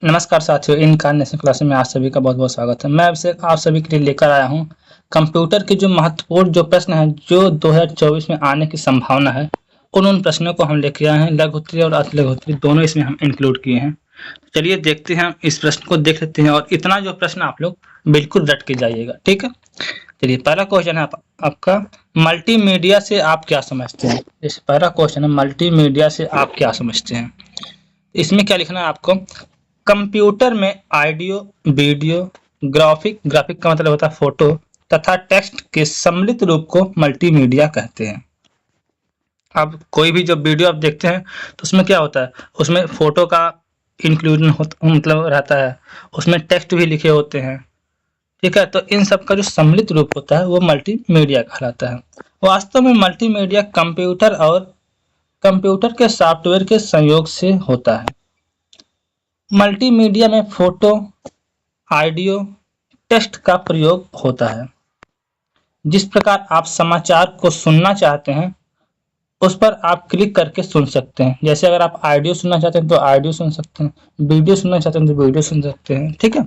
नमस्कार साथियों, इन national class में आप सभी का बहुत बहुत स्वागत है। मैं अभिषेक आप सभी के लिए लेकर आया हूं कंप्यूटर के जो महत्वपूर्ण जो प्रश्न हैं जो 2024 में आने की संभावना है, उन प्रश्नों को हम लेकर आए हैं। लघु उत्तरीय और अर्ध लघु उत्तरीय दोनों इसमें हम इंक्लूड किए हैं। चलिए देखते हैं, इस प्रश्न को देख लेते हैं और इतना जो प्रश्न आप लोग बिल्कुल रट के जाइएगा, ठीक है। चलिए पहला क्वेश्चन है आपका, मल्टीमीडिया से आप क्या समझते हैं। इस पहला क्वेश्चन है, मल्टीमीडिया से आप क्या समझते हैं। इसमें क्या लिखना है आपको, कंप्यूटर में ऑडियो, वीडियो, ग्राफिक का मतलब होता है फोटो तथा टेक्स्ट के सम्मिलित रूप को मल्टीमीडिया कहते हैं। अब कोई भी जब वीडियो आप देखते हैं तो उसमें क्या होता है, उसमें फोटो का इंक्लूजन मतलब रहता है, उसमें टेक्स्ट भी लिखे होते हैं, ठीक है। तो इन सब का जो सम्मिलित रूप होता है वो मल्टीमीडिया कहलाता है। वास्तव में मल्टीमीडिया कंप्यूटर और कंप्यूटर के सॉफ्टवेयर के संयोग से होता है। मल्टीमीडिया में फोटो, ऑडियो, टेक्स्ट का प्रयोग होता है। जिस प्रकार आप समाचार को सुनना चाहते हैं उस पर आप क्लिक करके सुन सकते हैं। जैसे अगर आप ऑडियो सुनना चाहते हैं तो ऑडियो सुन सकते हैं, वीडियो सुनना चाहते हैं तो वीडियो सुन सकते हैं, ठीक है।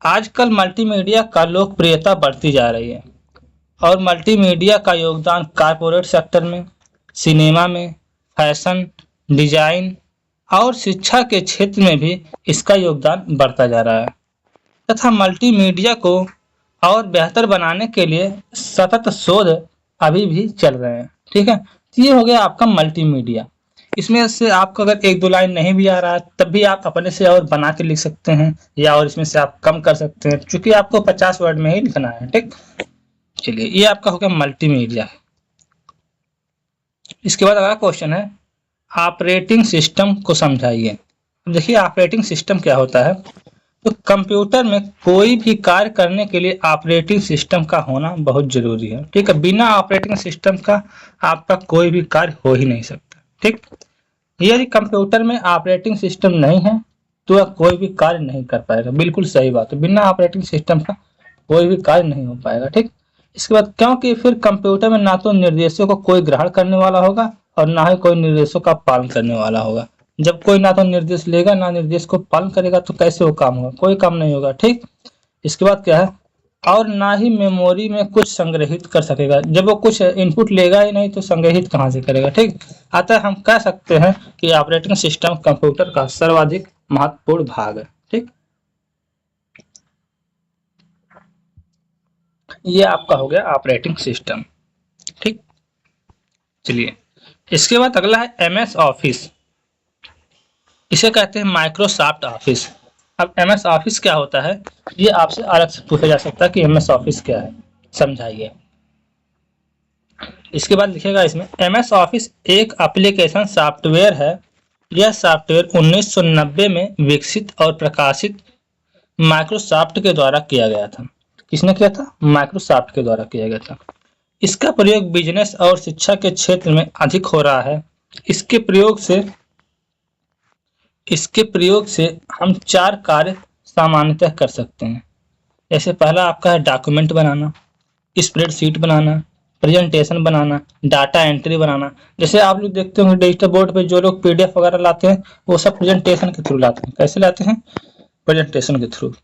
आजकल मल्टीमीडिया का लोकप्रियता बढ़ती जा रही है और मल्टीमीडिया का योगदान कॉर्पोरेट सेक्टर में, सिनेमा में, फैशन, डिजाइन और शिक्षा के क्षेत्र में भी इसका योगदान बढ़ता जा रहा है तथा मल्टीमीडिया को और बेहतर बनाने के लिए सतत शोध अभी भी चल रहे हैं, ठीक है। तो ये हो गया आपका मल्टीमीडिया। इसमें से आपको अगर एक दो लाइन नहीं भी आ रहा है तब भी आप अपने से और बना के लिख सकते हैं या और इसमें से आप कम कर सकते हैं, क्योंकि आपको 50 वर्ड में ही लिखना है, ठीक। चलिए ये आपका हो गया मल्टीमीडिया। इसके बाद अगला क्वेश्चन है, ऑपरेटिंग सिस्टम को समझाइए। देखिए ऑपरेटिंग सिस्टम क्या होता है, तो कंप्यूटर में कोई भी कार्य करने के लिए ऑपरेटिंग सिस्टम का होना बहुत जरूरी है, ठीक है। बिना ऑपरेटिंग सिस्टम का आपका कोई भी कार्य हो ही नहीं सकता, ठीक। यदि कंप्यूटर में ऑपरेटिंग सिस्टम नहीं है तो वह कोई भी कार्य नहीं कर पाएगा। बिल्कुल सही बात है, बिना ऑपरेटिंग सिस्टम का कोई भी कार्य नहीं हो पाएगा, ठीक। इसके बाद क्योंकि फिर कंप्यूटर में ना तो निर्देशों को कोई ग्रहण करने वाला होगा और ना ही कोई निर्देशों का पालन करने वाला होगा। जब कोई ना तो निर्देश लेगा ना निर्देश को पालन करेगा तो कैसे वो काम होगा, कोई काम नहीं होगा, ठीक। इसके बाद क्या है, और ना ही मेमोरी में कुछ संग्रहित कर सकेगा। जब वो कुछ इनपुट लेगा ही नहीं तो संग्रहित कहाँ से करेगा, ठीक। अतः हम कह सकते हैं कि ऑपरेटिंग सिस्टम कंप्यूटर का सर्वाधिक महत्वपूर्ण भाग है, ठीक। ये आपका हो गया ऑपरेटिंग सिस्टम, ठीक। चलिए इसके बाद अगला है एमएस ऑफिस। इसे कहते हैं माइक्रोसॉफ्ट ऑफिस। अब एमएस ऑफिस क्या होता है, ये आपसे अलग से पूछा जा सकता है कि एमएस ऑफिस क्या है, समझाइए। इसके बाद लिखेगा इसमें, एमएस ऑफिस एक एप्लीकेशन सॉफ्टवेयर है। यह सॉफ्टवेयर 1990 में विकसित और प्रकाशित माइक्रोसॉफ्ट के द्वारा किया गया था। किसने किया था, माइक्रोसॉफ्ट के द्वारा किया गया था। इसका प्रयोग बिजनेस और शिक्षा के क्षेत्र में अधिक हो रहा है। इसके प्रयोग से हम 4 कार्य सामान्यतः कर सकते हैं। जैसे पहला आपका है डॉक्यूमेंट बनाना, स्प्रेडशीट बनाना, प्रेजेंटेशन बनाना, डाटा एंट्री बनाना। जैसे आप लोग देखते होंगे डिजिटल बोर्ड पे जो लोग पीडीएफ वगैरह लाते हैं वो सब प्रेजेंटेशन के थ्रू लाते हैं। कैसे लाते हैं, प्रेजेंटेशन के थ्रू।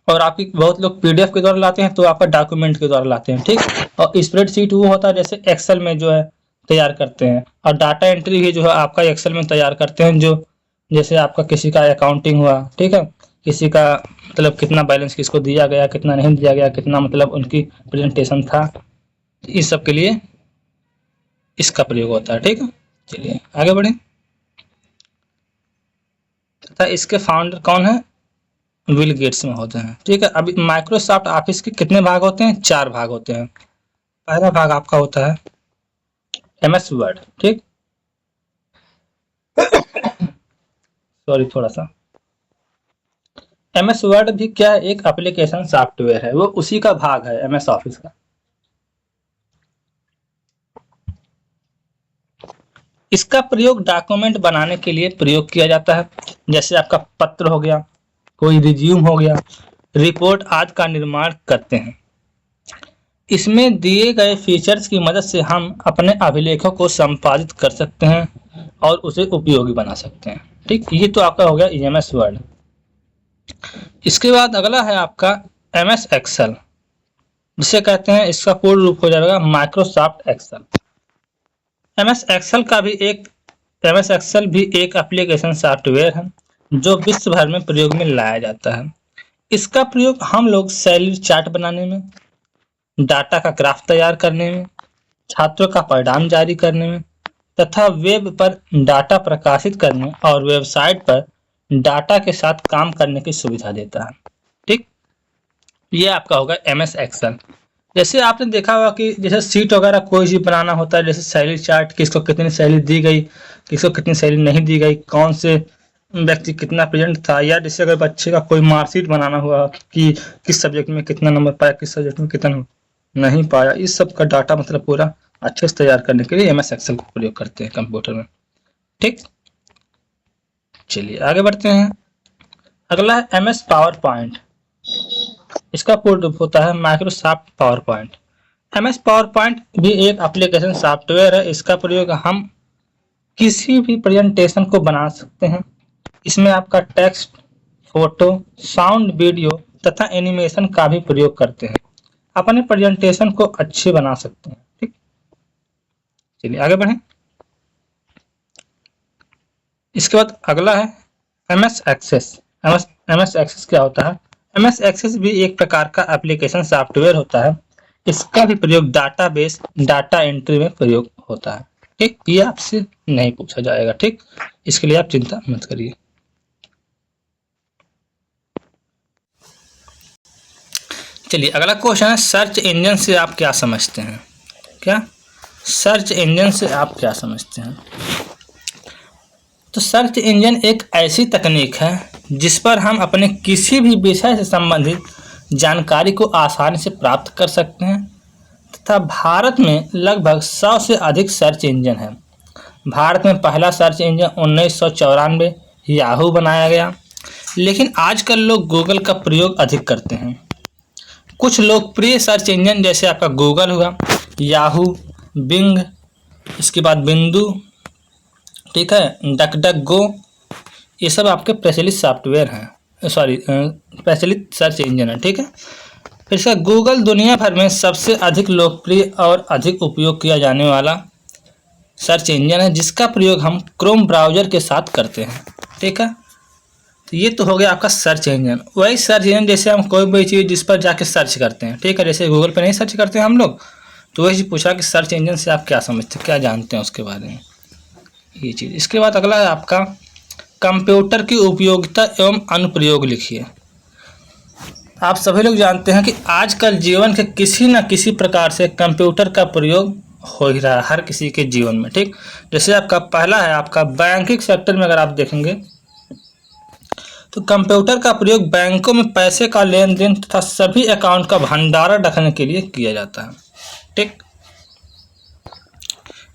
और आपकी बहुत लोग पीडीएफ के द्वारा लाते हैं तो आपका डॉक्यूमेंट के द्वारा लाते हैं, ठीक। और स्प्रेडशीट वो होता है जैसे एक्सेल में जो है तैयार करते हैं, और डाटा एंट्री भी जो है आपका एक्सेल में तैयार करते हैं, जो जैसे आपका किसी का अकाउंटिंग हुआ, ठीक है, किसी का मतलब कितना बैलेंस किसको दिया गया, कितना नहीं दिया गया, कितना मतलब उनकी प्रेजेंटेशन था, इस सब के लिए इसका प्रयोग होता है, ठीक है। चलिए आगे बढ़े। तथा इसके फाउंडर कौन है, बिल गेट्स में होते हैं, ठीक है। अभी माइक्रोसॉफ्ट ऑफिस के कितने भाग होते हैं, 4 भाग होते हैं। पहला भाग आपका होता है एमएस वर्ड, ठीक। सॉरी थोड़ा सा, एमएस वर्ड भी क्या है, एक एप्लीकेशन सॉफ्टवेयर है, वो उसी का भाग है एमएस ऑफिस का। इसका प्रयोग डॉक्यूमेंट बनाने के लिए प्रयोग किया जाता है। जैसे आपका पत्र हो गया, कोई रिज्यूम हो गया, रिपोर्ट आदि का निर्माण करते हैं। इसमें दिए गए फीचर्स की मदद से हम अपने अभिलेखों को संपादित कर सकते हैं और उसे उपयोगी बना सकते हैं। ठीक, ये तो आपका हो गया एमएस वर्ड। इसके बाद अगला है आपका एमएस एक्सेल, जिसे कहते हैं, इसका पूर्ण रूप हो जाएगा माइक्रोसॉफ्ट एक्सेल। एमएस एक्सेल का भी एक एमएस एक्सेल भी एक एप्लीकेशन सॉफ्टवेयर है जो विश्व भर में प्रयोग में लाया जाता है। इसका प्रयोग हम लोग सैलरी चार्ट बनाने में, डाटा का ग्राफ तैयार करने में, छात्रों का परिणाम जारी करने में तथा वेब पर डाटा प्रकाशित करने और वेबसाइट पर डाटा के साथ काम करने की सुविधा देता है। ठीक, ये आपका होगा एमएस एक्सेल। जैसे आपने देखा होगा कि जैसे सीट वगैरह कोई चीज बनाना होता है, जैसे सैलरी चार्ट, किसको कितनी सैलरी दी गई, किसको कितनी सैलरी नहीं दी गई, कौन से व्यक्ति कितना प्रेजेंट था, या जैसे अगर बच्चे का कोई मार्कशीट बनाना हुआ कि किस सब्जेक्ट में कितना नंबर पाया, किस सब्जेक्ट में कितना नहीं पाया, इस सब का डाटा मतलब पूरा अच्छे से तैयार करने के लिए एमएस एक्सेल का प्रयोग करते हैं कंप्यूटर में। ठीक, चलिए आगे बढ़ते हैं। अगला है एमएस पावर पॉइंट। इसका पूर्ण रूप होता है Microsoft power point. MS power point भी एक एप्लीकेशन सॉफ्टवेयर है। इसका प्रयोग हम किसी भी प्रेजेंटेशन को बना सकते हैं। इसमें आपका टेक्स्ट, फोटो, साउंड, वीडियो तथा एनिमेशन का भी प्रयोग करते हैं। अपने प्रेजेंटेशन को अच्छे बना सकते हैं। ठीक, चलिए आगे बढ़ें। इसके बाद अगला है एमएस एक्सेस। एमएस एक्सेस क्या होता है? एमएस एक्सेस भी एक प्रकार का एप्लीकेशन सॉफ्टवेयर होता है। इसका भी प्रयोग डाटाबेस, डाटा एंट्री में प्रयोग होता है। ठीक, ये आपसे नहीं पूछा जाएगा। ठीक, इसके लिए आप चिंता मत करिए। चलिए अगला क्वेश्चन है, सर्च इंजन से आप क्या समझते हैं? क्या सर्च इंजन से आप क्या समझते हैं? तो सर्च इंजन एक ऐसी तकनीक है जिस पर हम अपने किसी भी विषय से संबंधित जानकारी को आसानी से प्राप्त कर सकते हैं तथा भारत में लगभग 100 से अधिक सर्च इंजन है। भारत में पहला सर्च इंजन 1994 याहू बनाया गया, लेकिन आजकल लोग गूगल का प्रयोग अधिक करते हैं। कुछ लोकप्रिय सर्च इंजन जैसे आपका गूगल हुआ, याहू, बिंग, इसके बाद बिंदु, ठीक है, डक डक गो, ये सब आपके प्रचलित सॉफ्टवेयर हैं, प्रचलित सर्च इंजन है। ठीक है, फिर इसका गूगल दुनिया भर में सबसे अधिक लोकप्रिय और अधिक उपयोग किया जाने वाला सर्च इंजन है, जिसका प्रयोग हम क्रोम ब्राउजर के साथ करते हैं। ठीक है, तो ये तो हो गया आपका सर्च इंजन। वही सर्च इंजन जैसे हम कोई भी चीज़ जिस पर जाके सर्च करते हैं, ठीक है, जैसे गूगल पर नहीं सर्च करते हैं हम लोग, तो वही पूछा कि सर्च इंजन से आप क्या समझते हैं, क्या जानते हैं उसके बारे में, ये चीज़। इसके बाद अगला है आपका कंप्यूटर की उपयोगिता एवं अनुप्रयोग लिखिए। आप सभी लोग जानते हैं कि आजकल जीवन के किसी न किसी प्रकार से कंप्यूटर का प्रयोग हो ही रहा है हर किसी के जीवन में। ठीक, जैसे आपका पहला है आपका बैंकिंग सेक्टर में अगर आप देखेंगे तो कंप्यूटर का प्रयोग बैंकों में पैसे का लेन देन तथा सभी अकाउंट का भंडारण रखने के लिए किया जाता है। ठीक,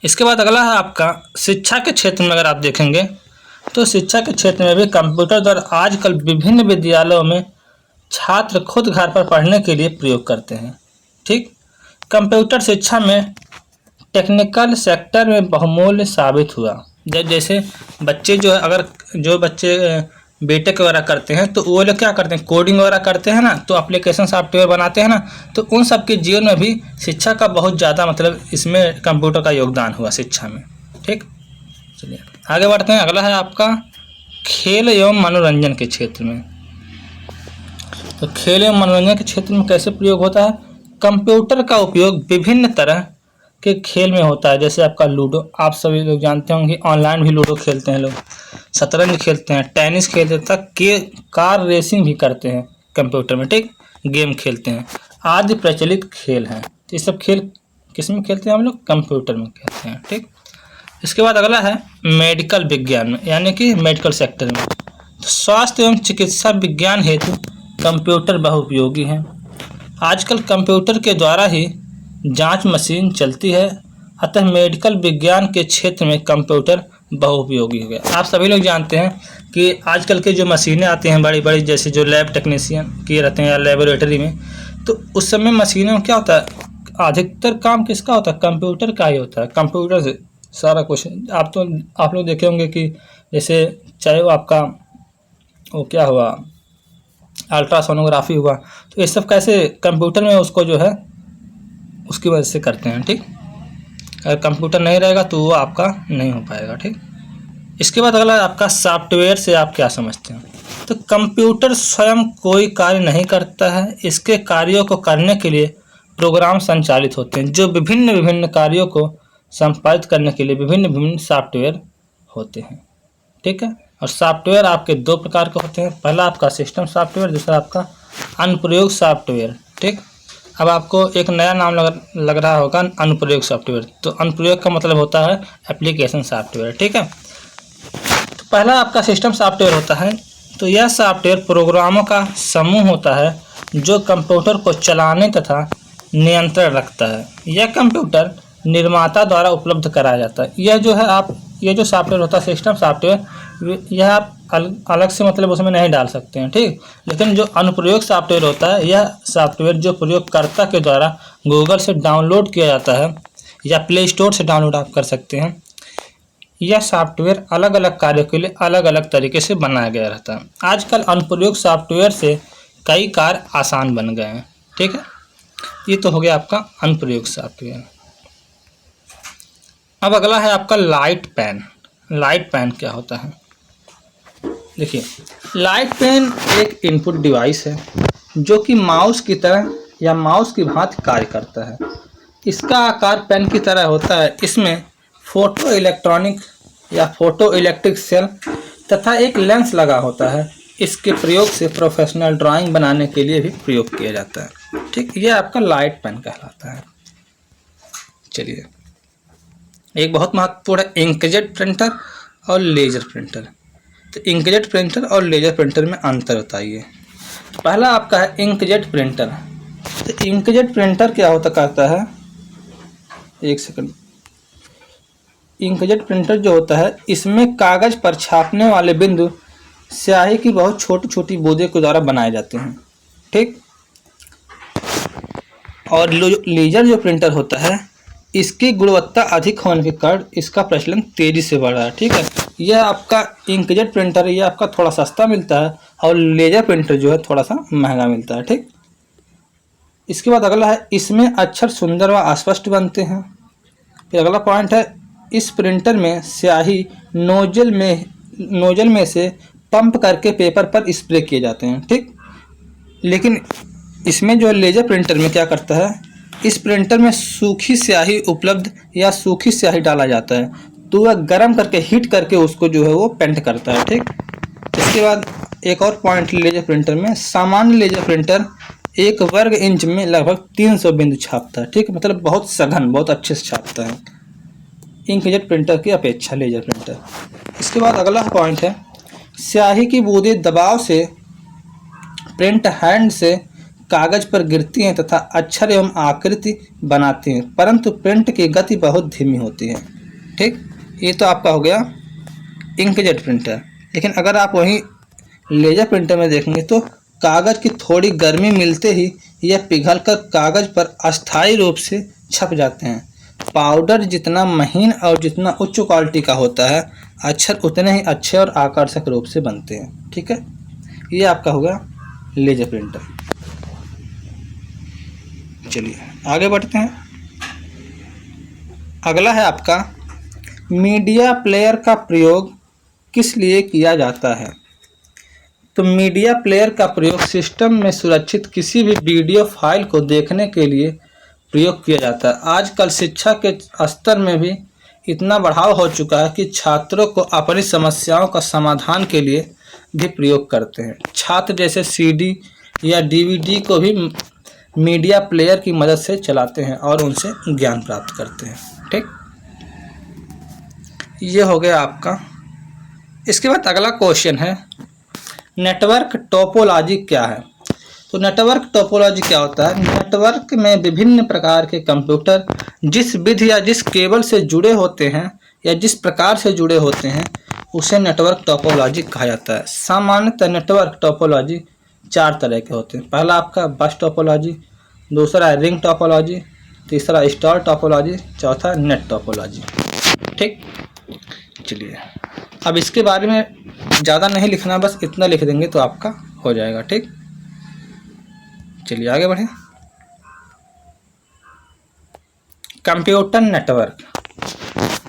इसके बाद अगला है आपका शिक्षा के क्षेत्र में अगर आप देखेंगे तो शिक्षा के क्षेत्र में भी कंप्यूटर द्वारा आजकल विभिन्न विद्यालयों में छात्र खुद घर पर पढ़ने के लिए प्रयोग करते हैं। ठीक, कंप्यूटर शिक्षा में टेक्निकल सेक्टर में बहुमूल्य साबित हुआ। जैसे बच्चे जो है, अगर जो बच्चे बीटेक वगैरह करते हैं तो वो लोग क्या करते हैं, कोडिंग वगैरह करते हैं ना, तो एप्लीकेशन सॉफ्टवेयर बनाते हैं ना, तो उन सब के जीवन में भी शिक्षा का बहुत ज़्यादा मतलब इसमें कंप्यूटर का योगदान हुआ शिक्षा में। ठीक, चलिए आगे बढ़ते हैं। अगला है आपका खेल एवं मनोरंजन के क्षेत्र में। तो खेल एवं मनोरंजन के क्षेत्र में कैसे प्रयोग होता है? कंप्यूटर का उपयोग विभिन्न तरह के खेल में होता है। जैसे आपका लूडो, आप सभी लोग जानते होंगे, ऑनलाइन भी लूडो खेलते हैं लोग, शतरंज खेलते हैं, टेनिस खेलते हैं, तक के कार रेसिंग भी करते हैं कंप्यूटर में। ठीक, गेम खेलते हैं, आदि प्रचलित खेल हैं। तो ये सब खेल किस में खेलते हैं हम लोग? कंप्यूटर में खेलते हैं। ठीक, इसके बाद अगला है मेडिकल विज्ञान में, यानी कि मेडिकल सेक्टर में। तो स्वास्थ्य एवं चिकित्सा विज्ञान हेतु कंप्यूटर बहुउपयोगी है। आजकल कंप्यूटर के द्वारा ही जांच मशीन चलती है, अतः मेडिकल विज्ञान के क्षेत्र में कंप्यूटर बहुउपयोगी हो गया। आप सभी लोग जानते हैं कि आजकल के जो मशीनें आती हैं बड़ी बड़ी, जैसे जो लैब टेक्नीशियन किए रहते हैं या लेबोरेटरी में, तो उस समय मशीनों में क्या होता है, अधिकतर काम किसका होता है? कंप्यूटर का ही होता है। कंप्यूटर सारा कुछ आप लोग देखे होंगे कि जैसे चाहे वो आपका वो क्या हुआ, अल्ट्रासोनोग्राफी हुआ, तो ये सब कैसे कंप्यूटर में उसको जो है उसकी वजह से करते हैं। ठीक, अगर कंप्यूटर नहीं रहेगा तो वो आपका नहीं हो पाएगा। ठीक, इसके बाद अगला आपका सॉफ्टवेयर से आप क्या समझते हैं। तो कंप्यूटर स्वयं कोई कार्य नहीं करता है, इसके कार्यों को करने के लिए प्रोग्राम संचालित होते हैं जो विभिन्न विभिन्न कार्यों को संपादित करने के लिए विभिन्न विभिन्न सॉफ्टवेयर होते हैं। ठीक है, और सॉफ्टवेयर आपके दो प्रकार के होते हैं, पहला आपका सिस्टम सॉफ्टवेयर, दूसरा आपका अनुप्रयोग सॉफ्टवेयर। ठीक, अब आपको एक नया नाम लग रहा होगा अनुप्रयोग सॉफ्टवेयर। तो अनुप्रयोग का मतलब होता है एप्लीकेशन सॉफ्टवेयर। ठीक है, तो पहला आपका सिस्टम सॉफ्टवेयर होता है। तो यह सॉफ्टवेयर प्रोग्रामों का समूह होता है जो कंप्यूटर को चलाने तथा नियंत्रण रखता है। यह कंप्यूटर निर्माता द्वारा उपलब्ध कराया जाता है। यह जो सॉफ्टवेयर होता है सिस्टम सॉफ्टवेयर, यह आप अलग से मतलब उसमें नहीं डाल सकते हैं। ठीक, लेकिन जो अनुप्रयोग सॉफ्टवेयर होता है, यह सॉफ्टवेयर जो प्रयोगकर्ता के द्वारा गूगल से डाउनलोड किया जाता है या प्ले स्टोर से डाउनलोड आप कर सकते हैं। यह सॉफ्टवेयर अलग अलग कार्यों के लिए अलग अलग तरीके से बनाया गया रहता है। आजकल अनुप्रयोग सॉफ्टवेयर से कई कार्य आसान बन गए हैं। ठीक है, ये तो हो गया आपका अनुप्रयोग सॉफ्टवेयर। अब अगला है आपका लाइट पेन। लाइट पेन क्या होता है? देखिए, लाइट पेन एक इनपुट डिवाइस है जो कि माउस की तरह या माउस की भांति कार्य करता है। इसका आकार पेन की तरह होता है। इसमें फोटो इलेक्ट्रॉनिक या फोटो इलेक्ट्रिक सेल तथा एक लेंस लगा होता है। इसके प्रयोग से प्रोफेशनल ड्राइंग बनाने के लिए भी प्रयोग किया जाता है। ठीक, ये आपका लाइट पेन कहलाता है। चलिए, एक बहुत महत्वपूर्ण है इंकजेट प्रिंटर और लेजर प्रिंटर। तो इंकजेट प्रिंटर और लेजर प्रिंटर में अंतर बताइए। पहला आपका है इंकजेट प्रिंटर। तो इंकजेट प्रिंटर क्या होता करता है, एक सेकंड। इंकजेट प्रिंटर जो होता है, इसमें कागज पर छापने वाले बिंदु स्याही की बहुत छोटी छोटी बूंदों के द्वारा बनाए जाते हैं। ठीक, और लेजर जो प्रिंटर होता है, इसकी गुणवत्ता अधिक होने के कारण इसका प्रचलन तेजी से बढ़ रहा है। ठीक है, यह आपका इंकजेट प्रिंटर यह आपका थोड़ा सस्ता मिलता है और लेजर प्रिंटर जो है थोड़ा सा महंगा मिलता है। ठीक, इसके बाद अगला है इसमें अक्षर सुंदर व अस्पष्ट बनते हैं। फिर अगला पॉइंट है इस प्रिंटर में स्याही नोजल में से पंप करके पेपर पर स्प्रे किए जाते हैं। ठीक, लेकिन इसमें जो लेजर प्रिंटर में क्या करता है, इस प्रिंटर में सूखी स्याही उपलब्ध या सूखी स्याही डाला जाता है, तो वह गर्म करके हीट करके उसको जो है वो पेंट करता है। ठीक, इसके बाद एक और पॉइंट लेजर प्रिंटर में, सामान्य लेजर प्रिंटर 1 वर्ग इंच में लगभग 300 बिंदु छापता है। ठीक, मतलब बहुत सघन, बहुत अच्छे से छापता है इंकजेट प्रिंटर की अपेक्षा लेजर प्रिंटर। इसके बाद अगला पॉइंट है स्याही की बूंदें दबाव से प्रिंट हैंड से कागज पर गिरती हैं तथा अक्षर एवं आकृति बनाती हैं, परंतु प्रिंट की गति बहुत धीमी होती है। ठीक, ये तो आपका हो गया इंकजेट प्रिंटर। लेकिन अगर आप वहीं लेजर प्रिंटर में देखेंगे तो कागज की थोड़ी गर्मी मिलते ही यह पिघलकर कागज पर अस्थायी रूप से छप जाते हैं। पाउडर जितना महीन और जितना उच्च क्वालिटी का होता है, अक्षर उतने ही अच्छे और आकर्षक रूप से बनते हैं। ठीक है, ये आपका होगा लेजर प्रिंटर। चलिए आगे बढ़ते हैं। अगला है आपका मीडिया प्लेयर का प्रयोग किस लिए किया जाता है। तो मीडिया प्लेयर का प्रयोग सिस्टम में सुरक्षित किसी भी वीडियो फाइल को देखने के लिए प्रयोग किया जाता है। आजकल शिक्षा के स्तर में भी इतना बढ़ाव हो चुका है कि छात्रों को अपनी समस्याओं का समाधान के लिए भी प्रयोग करते हैं। छात्र जैसे सीडी या डीवीडी को भी मीडिया प्लेयर की मदद से चलाते हैं और उनसे ज्ञान प्राप्त करते हैं। ठीक, ये हो गया आपका। इसके बाद अगला क्वेश्चन है नेटवर्क टोपोलॉजी क्या है। तो नेटवर्क टोपोलॉजी क्या होता है, नेटवर्क में विभिन्न प्रकार के कंप्यूटर जिस विधि या जिस केबल से जुड़े होते हैं या जिस प्रकार से जुड़े होते हैं उसे नेटवर्क टोपोलॉजी कहा जाता है। सामान्यतः नेटवर्क टोपोलॉजी 4 तरह के होते हैं। पहला आपका बस टोपोलॉजी, दूसरा है रिंग टोपोलॉजी, तीसरा स्टार टोपोलॉजी, चौथा नेट टोपोलॉजी। ठीक, चलिए अब इसके बारे में ज़्यादा नहीं लिखना, बस इतना लिख देंगे तो आपका हो जाएगा। ठीक, चलिए आगे बढ़ें। Computer network.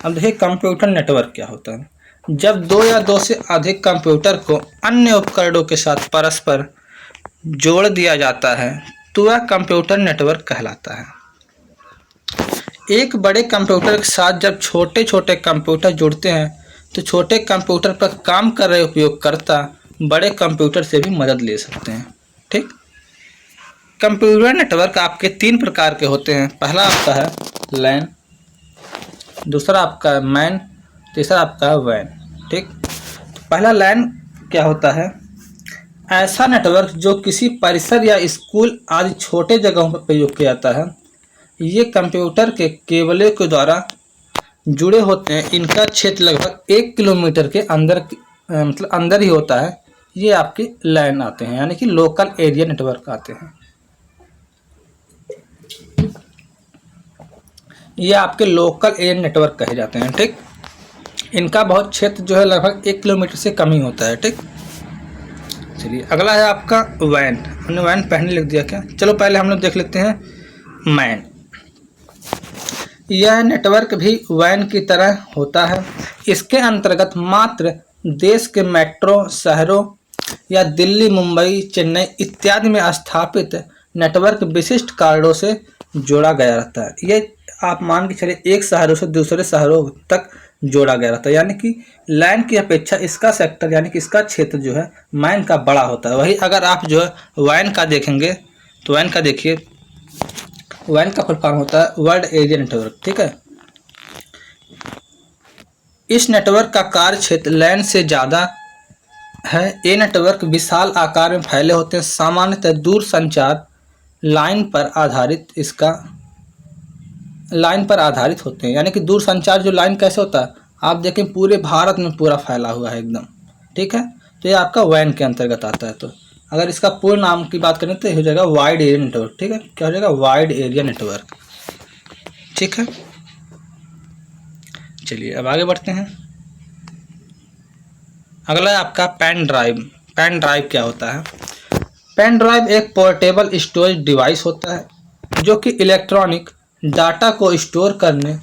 अब देखिए कंप्यूटर नेटवर्क क्या होता है। जब दो या दो से अधिक कंप्यूटर को अन्य उपकरणों के साथ परस्पर जोड़ दिया जाता है तो वह कंप्यूटर नेटवर्क कहलाता है। एक बड़े कंप्यूटर के साथ जब छोटे छोटे कंप्यूटर जुड़ते हैं तो छोटे कंप्यूटर पर काम कर रहे उपयोगकर्ता बड़े कंप्यूटर से भी मदद ले सकते हैं। ठीक, कंप्यूटर नेटवर्क आपके 3 प्रकार के होते हैं। पहला आपका है लैन, दूसरा आपका है मैन, तीसरा आपका है वैन। ठीक, पहला लैन क्या होता है? ऐसा नेटवर्क जो किसी परिसर या स्कूल आदि छोटे जगहों पर प्रयोग किया जाता है। ये कंप्यूटर के केबलों के द्वारा जुड़े होते हैं। इनका क्षेत्र लगभग 1 किलोमीटर के अंदर मतलब अंदर ही होता है। ये आपके लैन आते हैं, यानी कि लोकल एरिया नेटवर्क आते हैं। ये आपके लोकल एरिया नेटवर्क कहे जाते हैं। ठीक, इनका बहुत क्षेत्र जो है लगभग 1 किलोमीटर से कम ही होता है। ठीक, चलिए अगला है आपका वैन। हमने वैन पहले लिख दिया क्या? चलो पहले हम लोग देख लेते हैं मैन। यह नेटवर्क भी वैन की तरह होता है। इसके अंतर्गत मात्र देश के मेट्रो शहरों या दिल्ली, मुंबई, चेन्नई इत्यादि में स्थापित नेटवर्क विशिष्ट कारणों से जोड़ा गया रहता है। ये आप मान के चलिए एक शहरों से दूसरे शहरों तक जोड़ा गया रहता है, यानी कि लैन की अपेक्षा इसका सेक्टर यानी कि इसका क्षेत्र जो है मैन का बड़ा होता है। वही अगर आप जो है वैन का देखेंगे तो वैन का देखिए, वैन का फुल फॉर्म होता है वर्ल्ड एरिया नेटवर्क। ठीक है, इस नेटवर्क का कार्य क्षेत्र लैन से ज़्यादा है। ये नेटवर्क विशाल आकार में फैले होते हैं। सामान्यतः दूर संचार लाइन पर आधारित होते हैं, यानी कि दूर संचार जो लाइन कैसे होता है आप देखें पूरे भारत में पूरा फैला हुआ है एकदम। ठीक है, तो ये आपका वैन के अंतर्गत आता है। तो अगर इसका पूर्ण नाम की बात करें तो ये हो जाएगा वाइड एरिया नेटवर्क। ठीक है, क्या हो जाएगा? Wide area network. ठीक है, चलिए अब आगे बढ़ते हैं। अगला है आपका पेन ड्राइव। पेन ड्राइव क्या होता है? पेन ड्राइव एक पोर्टेबल स्टोरेज डिवाइस होता है जो कि इलेक्ट्रॉनिक डाटा को स्टोर करने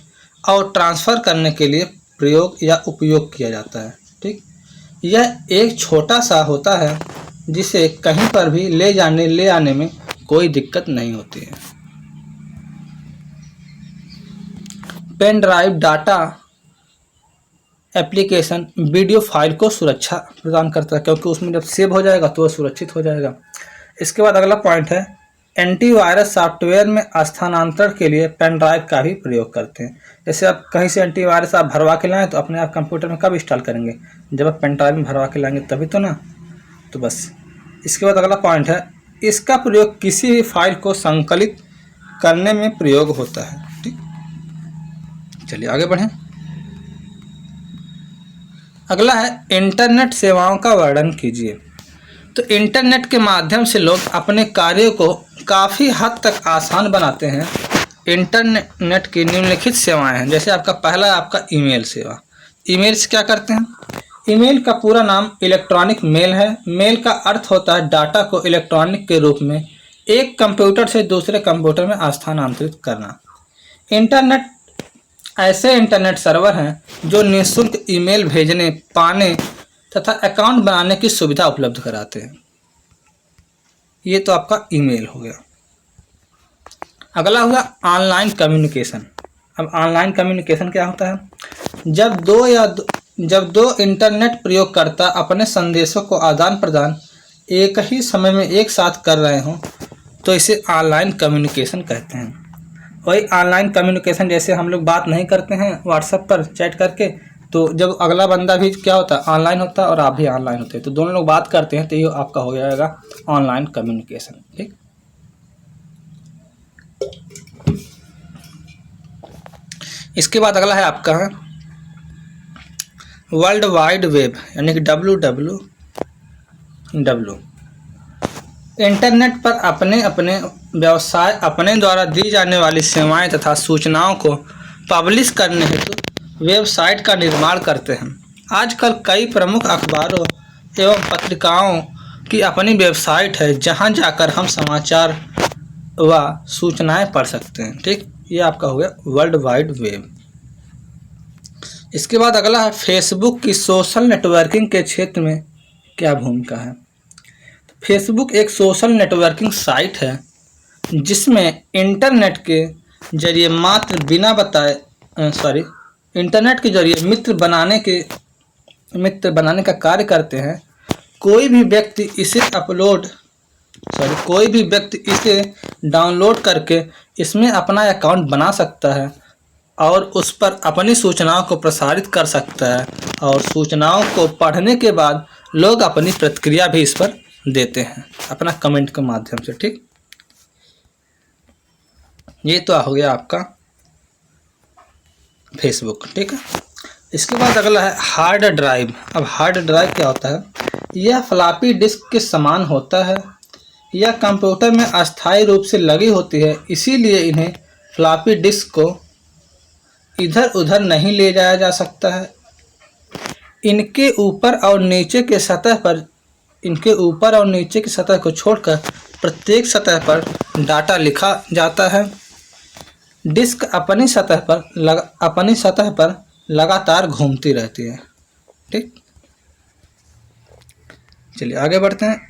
और ट्रांसफ़र करने के लिए प्रयोग या उपयोग किया जाता है। ठीक, यह एक छोटा सा होता है जिसे कहीं पर भी ले आने में कोई दिक्कत नहीं होती है। Pen drive data application video file को सुरक्षा प्रदान करता है, क्योंकि उसमें जब सेव हो जाएगा तो वह सुरक्षित हो जाएगा। इसके बाद अगला पॉइंट है एंटीवायरस सॉफ्टवेयर में स्थानांतरण के लिए पेन ड्राइव का भी प्रयोग करते हैं। जैसे आप कहीं से एंटीवायरस आप भरवा के लाएँ तो अपने आप कंप्यूटर में कब इंस्टॉल करेंगे? जब आप पेन ड्राइव में भरवा के लाएंगे तभी तो ना। तो बस इसके बाद अगला पॉइंट है इसका प्रयोग किसी भी फाइल को संकलित करने में प्रयोग होता है। ठीक, चलिए आगे बढ़ें। अगला है इंटरनेट सेवाओं का वर्णन कीजिए। तो इंटरनेट के माध्यम से लोग अपने कार्यों को काफ़ी हद तक आसान बनाते हैं। इंटरनेट की निम्नलिखित सेवाएं हैं। जैसे आपका पहला है आपका ईमेल सेवा। ईमेल से क्या करते हैं? ईमेल का पूरा नाम इलेक्ट्रॉनिक मेल है। मेल का अर्थ होता है डाटा को इलेक्ट्रॉनिक के रूप में एक कंप्यूटर से दूसरे कंप्यूटर में स्थानांतरित करना। इंटरनेट ऐसे इंटरनेट सर्वर हैं जो निःशुल्क ईमेल भेजने, पाने तथा अकाउंट बनाने की सुविधा उपलब्ध कराते हैं। ये तो आपका ईमेल हो गया। अगला हुआ ऑनलाइन कम्युनिकेशन। अब ऑनलाइन कम्युनिकेशन क्या होता है? जब दो इंटरनेट प्रयोगकर्ता अपने संदेशों को आदान प्रदान एक ही समय में एक साथ कर रहे हों तो इसे ऑनलाइन कम्युनिकेशन कहते हैं। वही ऑनलाइन कम्युनिकेशन जैसे हम लोग बात नहीं करते हैं व्हाट्सएप पर चैट करके, तो जब अगला बंदा भी क्या होता है ऑनलाइन होता है और आप भी ऑनलाइन होते हैं तो दोनों लोग बात करते हैं तो ये आपका हो जाएगा ऑनलाइन कम्युनिकेशन। ठीक, इसके बाद अगला है आपका वर्ल्ड वाइड वेब यानी कि WWW। इंटरनेट पर अपने अपने व्यवसाय अपने द्वारा दी जाने वाली सेवाएं तथा सूचनाओं को पब्लिश करने हेतु वेबसाइट का निर्माण करते हैं। आजकल कई प्रमुख अखबारों एवं पत्रिकाओं की अपनी वेबसाइट है, जहां जाकर हम समाचार व सूचनाएं पढ़ सकते हैं। ठीक, ये आपका हो गया वर्ल्ड वाइड वेब। इसके बाद अगला है फेसबुक की सोशल नेटवर्किंग के क्षेत्र में क्या भूमिका है। तो फेसबुक एक सोशल नेटवर्किंग साइट है जिसमें इंटरनेट के जरिए इंटरनेट के जरिए मित्र बनाने का कार्य करते हैं। कोई भी व्यक्ति इसे डाउनलोड करके इसमें अपना अकाउंट बना सकता है और उस पर अपनी सूचनाओं को प्रसारित कर सकता है, और सूचनाओं को पढ़ने के बाद लोग अपनी प्रतिक्रिया भी इस पर देते हैं अपना कमेंट के माध्यम से। ठीक, ये तो हो गया आपका फेसबुक। ठीक है, इसके बाद अगला है हार्ड ड्राइव। अब हार्ड ड्राइव क्या होता है? यह फ्लॉपी डिस्क के समान होता है। यह कंप्यूटर में अस्थायी रूप से लगी होती है, इसीलिए इन्हें फ्लॉपी डिस्क को इधर उधर नहीं ले जाया जा सकता है। इनके ऊपर और नीचे के सतह को छोड़कर प्रत्येक सतह पर डाटा लिखा जाता है। डिस्क अपनी सतह पर लगातार घूमती रहती है। ठीक, चलिए आगे बढ़ते हैं।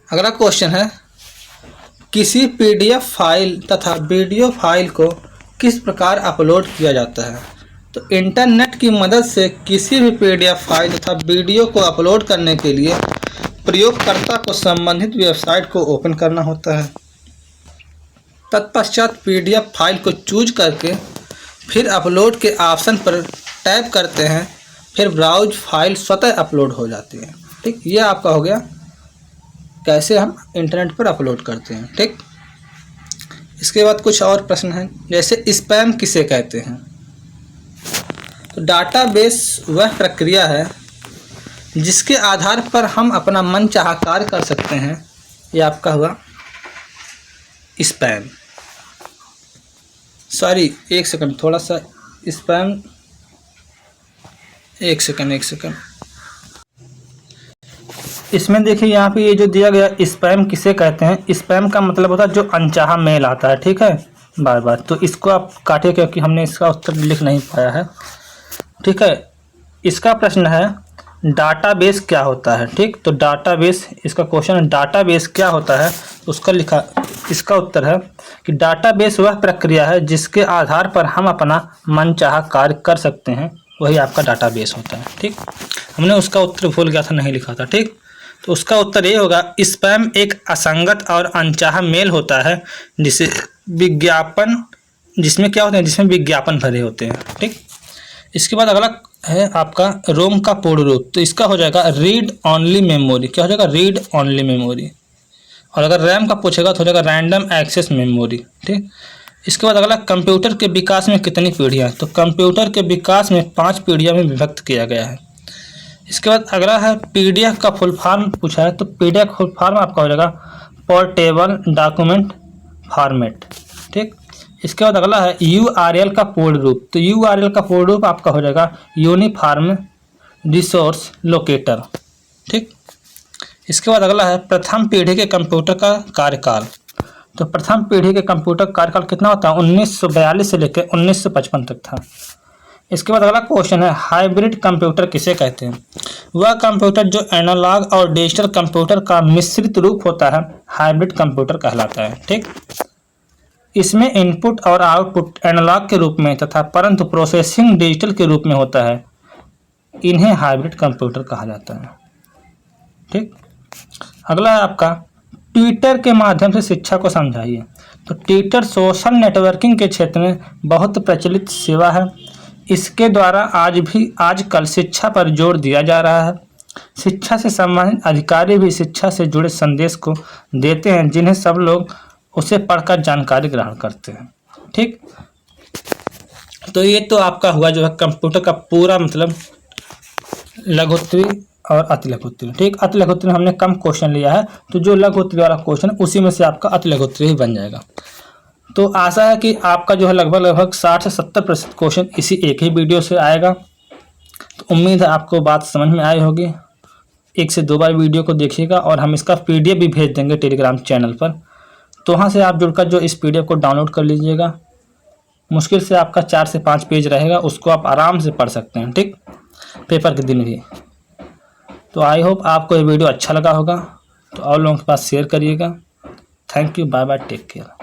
अगला क्वेश्चन है, किसी पीडीएफ फाइल तथा वीडियो फाइल को किस प्रकार अपलोड किया जाता है? तो इंटरनेट की मदद से किसी भी पीडीएफ फाइल तथा वीडियो को अपलोड करने के लिए प्रयोगकर्ता को संबंधित वेबसाइट को ओपन करना होता है। तत्पश्चात पीडीएफ फाइल को चूज करके फिर अपलोड के ऑप्शन पर टैप करते हैं, फिर ब्राउज फाइल स्वतः अपलोड हो जाती है। ठीक, ये आपका हो गया कैसे हम इंटरनेट पर अपलोड करते हैं। ठीक, इसके बाद कुछ और प्रश्न हैं, जैसे स्पैम किसे कहते हैं? तो डाटाबेस वह प्रक्रिया है जिसके आधार पर हम अपना मनचाहा कार्य कर सकते हैं। ये आपका हुआ स्पैम। सॉरी, एक सेकंड, थोड़ा सा स्पैम, एक सेकंड। इसमें देखिए यहाँ पे ये जो दिया गया स्पैम किसे कहते हैं, स्पैम का मतलब होता है जो अनचाहा मेल आता है। ठीक है, बार बार, तो इसको आप काटिए क्योंकि हमने इसका उत्तर लिख नहीं पाया है। ठीक है, इसका प्रश्न है डाटाबेस क्या होता है। ठीक, तो डाटाबेस, इसका क्वेश्चन है डाटाबेस क्या होता है, इसका उत्तर है कि डाटाबेस वह प्रक्रिया है जिसके आधार पर हम अपना मनचाहा कार्य कर सकते हैं, वही आपका डाटाबेस होता है। ठीक, हमने उसका उत्तर भूल गया था, नहीं लिखा था। ठीक, तो उसका उत्तर ये होगा, स्पैम एक असंगत और अनचाहा मेल होता है जिसमें क्या होते हैं, जिसमें विज्ञापन भरे होते हैं। ठीक, इसके बाद अगला है आपका रोम का पूर्ण रूप। तो इसका हो जाएगा रीड ओनली मेमोरी। क्या हो जाएगा? Read only memory. और अगर रैम का पूछेगा तो हो जाएगा रैंडम एक्सेस मेमोरी। ठीक, इसके बाद अगला कंप्यूटर के विकास में कितनी पीढ़ियाँ? तो कंप्यूटर के विकास में 5 पीढ़ियों में विभक्त किया गया है। इसके बाद अगला है पीडीएफ का फुल फॉर्म पूछा है, तो पीडीएफ फुल फॉर्म आपका हो जाएगा पोर्टेबल डॉक्यूमेंट फॉर्मेट। ठीक, इसके बाद अगला है यूआरएल का पूर्ण रूप। तो यूआरएल का पूर्ण रूप आपका हो जाएगा यूनिफॉर्म रिसोर्स लोकेटर। ठीक, इसके बाद अगला है प्रथम पीढ़ी के कंप्यूटर का कार्यकाल। तो प्रथम पीढ़ी के कंप्यूटर कार्यकाल कितना होता है? 1942 से लेकर 1955 तक था। इसके बाद अगला क्वेश्चन है हाइब्रिड कंप्यूटर किसे कहते हैं? वह कंप्यूटर जो एनालॉग और डिजिटल कंप्यूटर का मिश्रित रूप होता है हाइब्रिड कंप्यूटर कहलाता है। ठीक, इसमें इनपुट और आउटपुट एनालॉग के रूप में तथा परंतु प्रोसेसिंग डिजिटल के रूप में होता है, इन्हें हाइब्रिड कंप्यूटर कहा जाता है। ठीक, अगला है आपका ट्विटर के माध्यम से शिक्षा को समझाइए। तो ट्विटर सोशल नेटवर्किंग के क्षेत्र में बहुत प्रचलित सेवा है। इसके द्वारा आजकल शिक्षा पर जोर दिया जा रहा है। शिक्षा से संबंधित अधिकारी भी शिक्षा से जुड़े संदेश को देते हैं, जिन्हें सब लोग उसे पढ़कर जानकारी ग्रहण करते हैं। ठीक, तो ये तो आपका हुआ जो है कंप्यूटर का पूरा मतलब लघुत्तरी और अति लघुत्तरी। ठीक, अति लघुत्तरी हमने कम क्वेश्चन लिया है, तो जो लघुत्तरी वाला क्वेश्चन उसी में से आपका अति लघुत्तरी ही बन जाएगा। तो आशा है कि आपका जो है लगभग 60 से 70% क्वेश्चन इसी एक ही वीडियो से आएगा। तो उम्मीद है आपको बात समझ में आई होगी। 1 से 2 बार वीडियो को देखिएगा और हम इसका PDF भी भेज देंगे टेलीग्राम चैनल पर। तो वहाँ से आप जुड़कर जो इस PDF को डाउनलोड कर लीजिएगा। मुश्किल से आपका 4 से 5 पेज रहेगा, उसको आप आराम से पढ़ सकते हैं, ठीक, पेपर के दिन भी। तो आई होप आपको ये वीडियो अच्छा लगा होगा, तो और लोगों के पास शेयर करिएगा। Thank you, bye bye, take care.